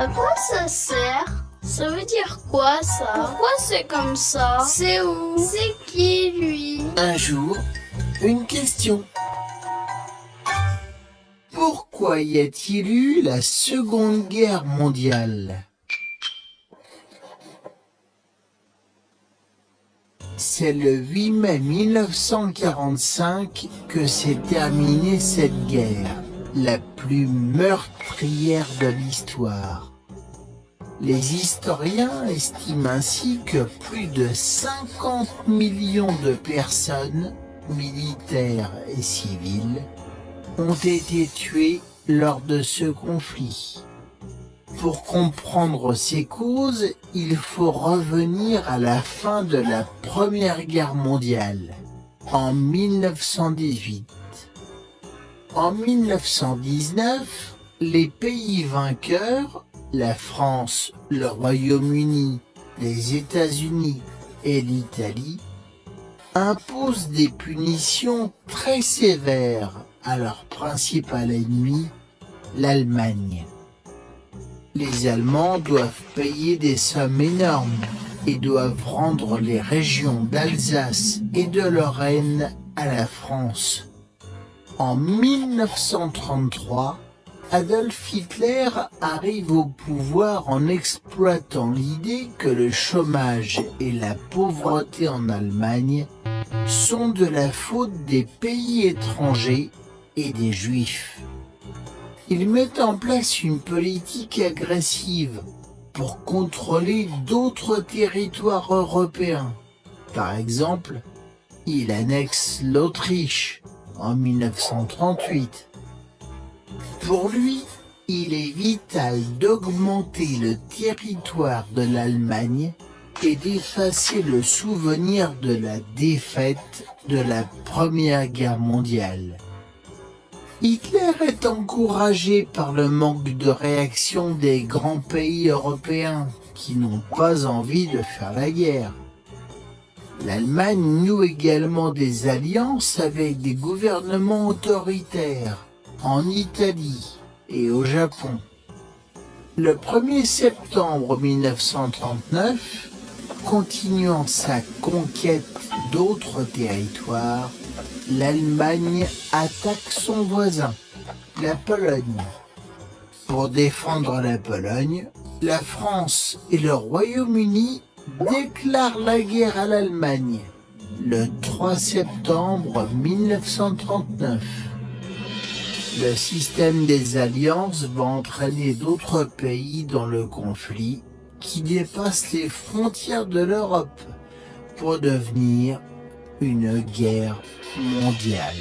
À quoi ça sert? Ça veut dire quoi ça? Pourquoi c'est comme ça? C'est où? C'est qui lui? Un jour, une question. Pourquoi y a-t-il eu la Seconde Guerre mondiale? C'est le 8 mai 1945 que s'est terminée cette guerre, la plus meurtrière de l'histoire. Les historiens estiment ainsi que plus de 50 millions de personnes, militaires et civiles, ont été tuées lors de ce conflit. Pour comprendre ces causes, il faut revenir à la fin de la Première Guerre mondiale, en 1918. En 1919, les pays vainqueurs, la France, le Royaume-Uni, les États-Unis et l'Italie, imposent des punitions très sévères à leur principal ennemi, l'Allemagne. Les Allemands doivent payer des sommes énormes et doivent rendre les régions d'Alsace et de Lorraine à la France. En 1933, Adolf Hitler arrive au pouvoir en exploitant l'idée que le chômage et la pauvreté en Allemagne sont de la faute des pays étrangers et des Juifs. Il met en place une politique agressive pour contrôler d'autres territoires européens. Par exemple, il annexe l'Autriche en 1938. Pour lui, il est vital d'augmenter le territoire de l'Allemagne et d'effacer le souvenir de la défaite de la Première Guerre mondiale. Hitler est encouragé par le manque de réaction des grands pays européens qui n'ont pas envie de faire la guerre. L'Allemagne noue également des alliances avec des gouvernements autoritaires en Italie et au Japon. Le 1er septembre 1939, continuant sa conquête d'autres territoires, l'Allemagne attaque son voisin, la Pologne. Pour défendre la Pologne, la France et le Royaume-Uni déclarent la guerre à l'Allemagne le 3 septembre 1939. Le système des alliances va entraîner d'autres pays dans le conflit qui dépassent les frontières de l'Europe pour devenir une guerre mondiale.